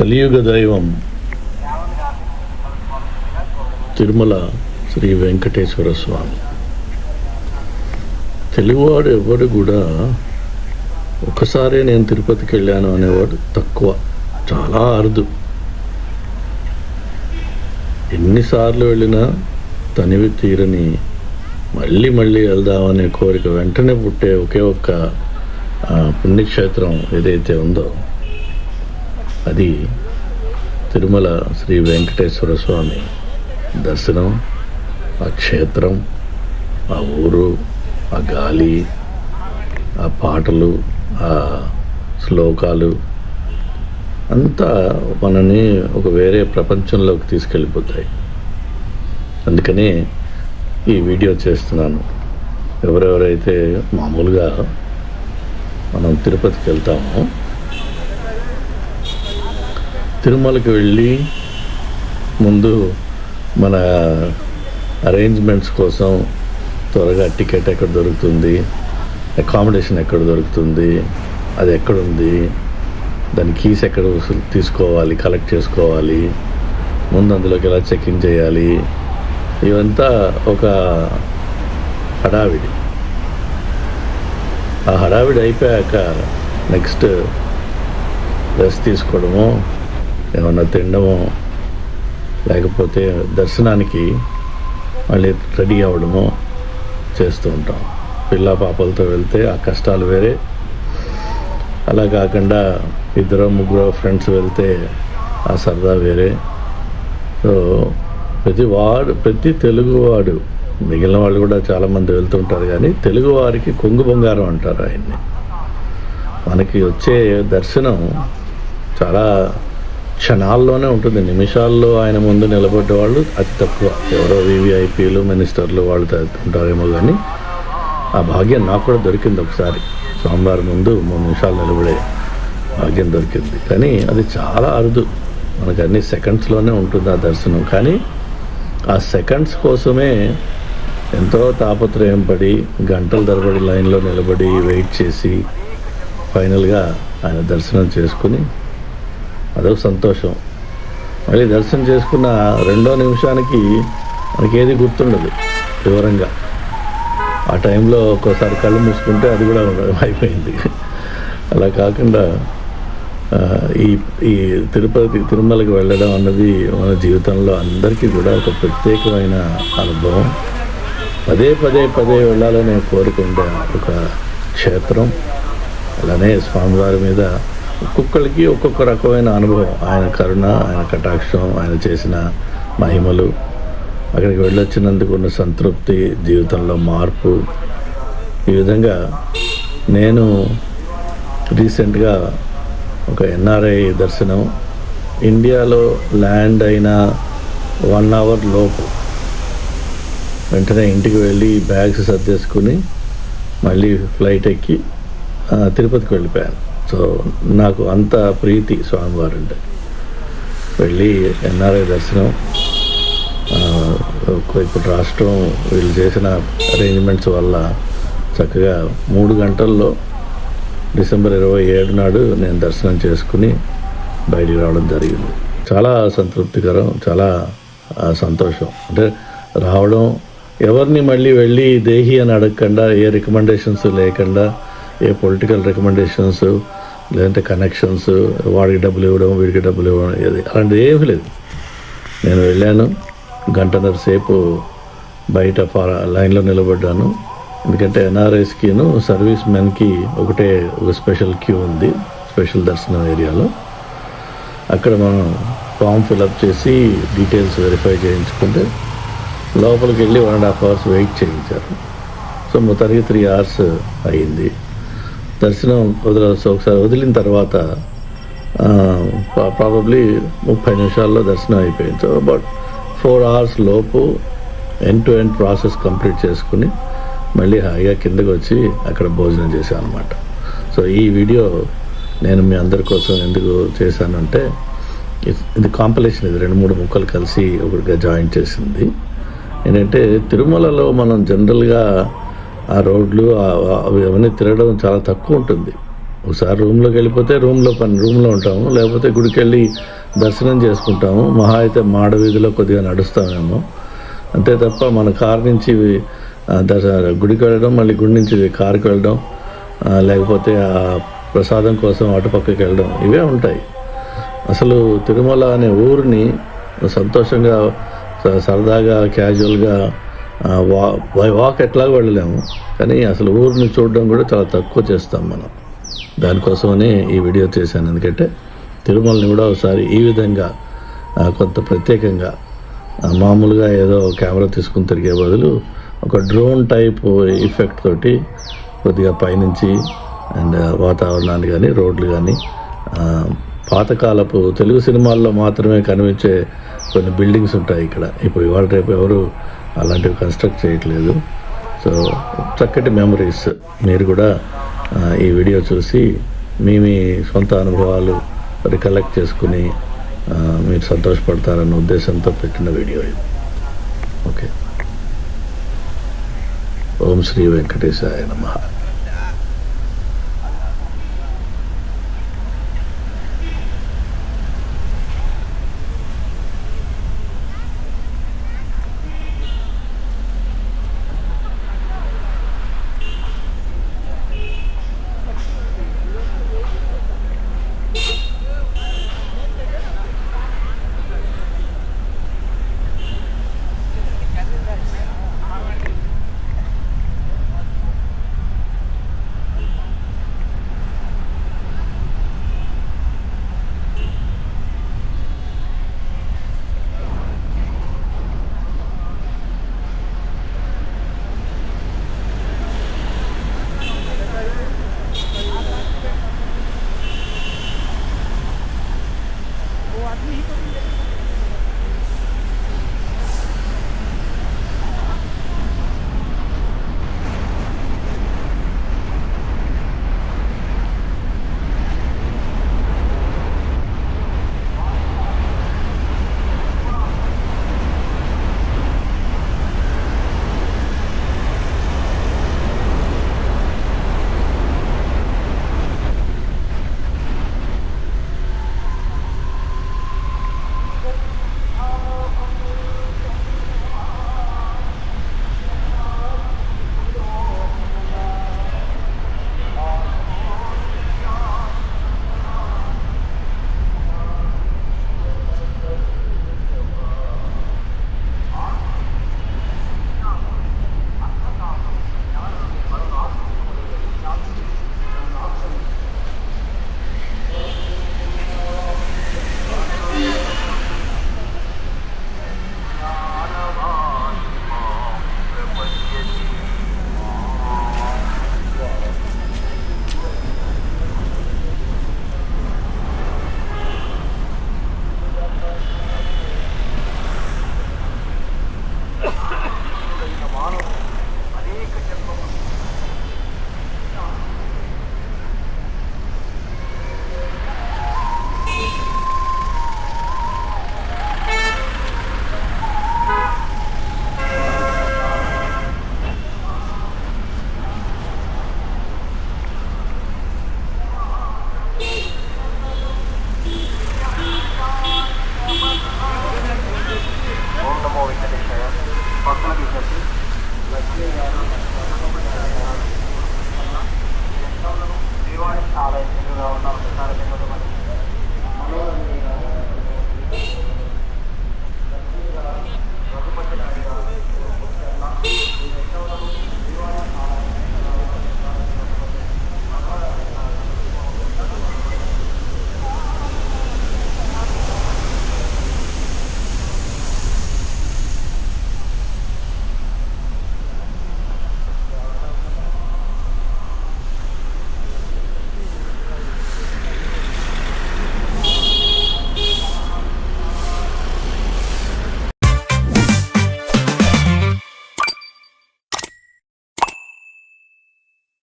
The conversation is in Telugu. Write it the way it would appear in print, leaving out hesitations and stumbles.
కలియుగ దైవం తిరుమల శ్రీ వెంకటేశ్వర స్వామి. తెలుగువాడు ఎవడు కూడా ఒకసారే నేను తిరుపతికి వెళ్ళాను అనేవాడు తక్కువ, చాలా అరుదు. ఎన్నిసార్లు వెళ్ళినా తనివి తీరని మళ్ళీ మళ్ళీ వెళ్దామనే కోరిక వెంటనే పుట్టే ఒకే ఒక్క పుణ్యక్షేత్రం ఏదైతే ఉందో అది తిరుమల శ్రీ వెంకటేశ్వర స్వామి దర్శనం. ఆ క్షేత్రం, ఆ ఊరు, ఆ గాలి, ఆ పాటలు, ఆ శ్లోకాలు అంతా మనని ఒక వేరే ప్రపంచంలోకి తీసుకెళ్ళిపోతాయి. అందుకనే ఈ వీడియో చేస్తున్నాను. ఎవరెవరైతే మామూలుగా మనం తిరుపతికి వెళ్తామో, తిరుమలకి వెళ్ళి ముందు మన అరేంజ్మెంట్స్ కోసం త్వరగా టికెట్ ఎక్కడ దొరుకుతుంది, అకామిడేషన్ ఎక్కడ దొరుకుతుంది, అది ఎక్కడుంది, దాని కీస్ ఎక్కడ తీసుకోవాలి, కలెక్ట్ చేసుకోవాలి, ముందు అందులోకి ఎలా చెక్-ఇన్ చేయాలి, ఇవంతా ఒక హడావిడి. ఆ హడావిడి అయిపోయాక నెక్స్ట్ రెస్ట్ తీసుకోవడమో, ఏమన్నా తినడమో, లేకపోతే దర్శనానికి మళ్ళీ రెడీ అవ్వడమో చేస్తూ ఉంటాం. పిల్ల పాపలతో వెళ్తే ఆ కష్టాలు వేరే. అలా కాకుండా ఇద్దరు ముగ్గురు ఫ్రెండ్స్ వెళ్తే ఆ సరదా వేరే. సో ప్రతి తెలుగువాడు, మిగిలిన వాళ్ళు కూడా చాలామంది వెళ్తుంటారు, కానీ తెలుగు వారికి కొంగు బంగారం అంటారు ఆయన్ని. మనకి వచ్చే దర్శనం చాలా క్షణాల్లోనే ఉంటుంది. నిమిషాల్లో ఆయన ముందు నిలబడ్డ వాళ్ళు అతి తక్కువ. ఎవరో వివిఐపీలు, మినిస్టర్లు వాళ్ళు ఉంటారేమో, కానీ ఆ భాగ్యం నాకు కూడా దొరికింది. ఒకసారి స్వామివారి ముందు 3 నిమిషాలు నిలబడే భాగ్యం దొరికింది. కానీ అది చాలా అరుదు. మనకు అన్ని సెకండ్స్లోనే ఉంటుంది ఆ దర్శనం. కానీ ఆ సెకండ్స్ కోసమే ఎంతో తాపత్రయం పడి గంటల తరబడి లైన్లో నిలబడి వెయిట్ చేసి ఫైనల్గా ఆయన దర్శనం చేసుకుని అదొక సంతోషం. మళ్ళీ దర్శనం చేసుకున్న 2వ నిమిషానికి మనకి ఏది గుర్తుండదు వివరంగా. ఆ టైంలో ఒక్కోసారి కళ్ళు మూసుకుంటే అది కూడా అయిపోయింది. అలా కాకుండా ఈ తిరుమలకి వెళ్ళడం అన్నది మన జీవితంలో అందరికీ కూడా ఒక ప్రత్యేకమైన అనుభవం. పదే వెళ్ళాలనే కోరిక ఉండే ఒక క్షేత్రం. అలానే స్వామివారి మీద ఒక్కొక్కరికి ఒక్కొక్క రకమైన అనుభవం. ఆయన కరుణ, ఆయన కటాక్షం, ఆయన చేసిన మహిమలు, అక్కడికి వెళ్ళొచ్చినందుకు ఉన్న సంతృప్తి, జీవితంలో మార్పు. ఈ విధంగా నేను రీసెంట్గా ఒక ఎన్ఆర్ఐ దర్శనం, ఇండియాలో ల్యాండ్ అయిన 1 అవర్ లోపు వెంటనే ఇంటికి వెళ్ళి బ్యాగ్స్ సర్దేసుకుని మళ్ళీ ఫ్లైట్ ఎక్కి తిరుపతికి వెళ్ళిపోయాను. సో నాకు అంత ప్రీతి స్వామివారు అంటే. వెళ్ళి ఎన్ఆర్ఐ దర్శనం, ఇప్పుడు రాష్ట్రం వీళ్ళు చేసిన అరేంజ్మెంట్స్ వల్ల చక్కగా 3 గంటల్లో డిసెంబర్ 27 నాడు నేను దర్శనం చేసుకుని బయటికి రావడం జరిగింది. చాలా సంతృప్తికరం, చాలా సంతోషం. అంటే రావడం, ఎవరిని మళ్ళీ వెళ్ళి దేహి అని అడగకుండా, ఏ రికమెండేషన్స్ లేకుండా, ఏ పొలిటికల్ రికమెండేషన్స్ లేదంటే కనెక్షన్స్, వాడికి డబ్బులు ఇవ్వడం, వీడికి డబ్బులు ఇవ్వడం, అలాంటిది ఏమీ లేదు. నేను వెళ్ళాను, 1.5 గంట సేపు బయట లైన్లో నిలబడ్డాను. ఎందుకంటే ఎన్ఆర్ఐస్కిను సర్వీస్ మెన్కి ఒక స్పెషల్ క్యూ ఉంది, స్పెషల్ దర్శనం ఏరియాలో. అక్కడ మనం ఫామ్ ఫిలప్ చేసి డీటెయిల్స్ వెరిఫై చేయించుకుంటే లోపలికి వెళ్ళి 1.5 అవర్స్ వెయిట్ చేయించారు. సో మొత్తానికి 3 అవర్స్ అయ్యింది. దర్శనం ఒకసారి వదిలిన తర్వాత ప్రాబబ్లీ 30 నిమిషాల్లో దర్శనం అయిపోయింది. సో అబౌట్ 4 అవర్స్ లోపు end to end process complete చేసుకుని మళ్ళీ హాయిగా కిందకి వచ్చి అక్కడ భోజనం చేశాను అనమాట. సో ఈ వీడియో నేను మీ అందరి కోసం ఎందుకు చేశానంటే, ఇది కాంపిలేషన్, ఇది 2-3 ముక్కలు కలిసి ఒకటిగా జాయిన్ చేసింది. ఏంటంటే తిరుమలలో మనం జనరల్గా ఆ రోడ్లు అవన్నీ తిరగడం చాలా తక్కువ ఉంటుంది. ఒకసారి రూమ్లోకి వెళ్ళిపోతే రూమ్లో ఉంటాము, లేకపోతే గుడికి వెళ్ళి దర్శనం చేసుకుంటాము. మహా అయితే మాడ వీధిలో కొద్దిగా నడుస్తామేమో అంతే తప్ప మన కారు నుంచి గుడికి వెళ్ళడం, మళ్ళీ గుడి నుంచి కారుకి వెళ్ళడం, లేకపోతే ఆ ప్రసాదం కోసం అటుపక్కకి వెళ్ళడం, ఇవే ఉంటాయి. అసలు తిరుమల అనే ఊరిని సంతోషంగా సరదాగా క్యాజువల్గా వాక్ ఎట్లాగో వెళ్ళలేము, కానీ అసలు ఊరిని చూడడం కూడా చాలా తక్కువ చేస్తాం మనం. దానికోసమని ఈ వీడియో చేశాను. ఎందుకంటే తిరుమలని కూడా ఒకసారి ఈ విధంగా కొంత ప్రత్యేకంగా మామూలుగా ఏదో కెమెరా తీసుకుని తిరిగే బదులు ఒక డ్రోన్ టైప్ ఎఫెక్ట్ తోటి కొద్దిగా పైనుంచి అండ్ వాతావరణాన్ని కానీ రోడ్లు కానీ పాతకాలపు తెలుగు సినిమాల్లో మాత్రమే కనిపించే కొన్ని బిల్డింగ్స్ ఉంటాయి ఇక్కడ. ఇప్పుడు ఇవాళ రేపు ఎవరు అలాంటివి కన్స్ట్రక్ట్ చేయట్లేదు. సో చక్కటి మెమరీస్ మీరు కూడా ఈ వీడియో చూసి మీ సొంత అనుభవాలు రికలెక్ట్ చేసుకుని మీరు సంతోషపడతారన్న ఉద్దేశంతో పెట్టిన వీడియో ఇది. ఓకే. ఓం శ్రీ వెంకటేశాయ నమః.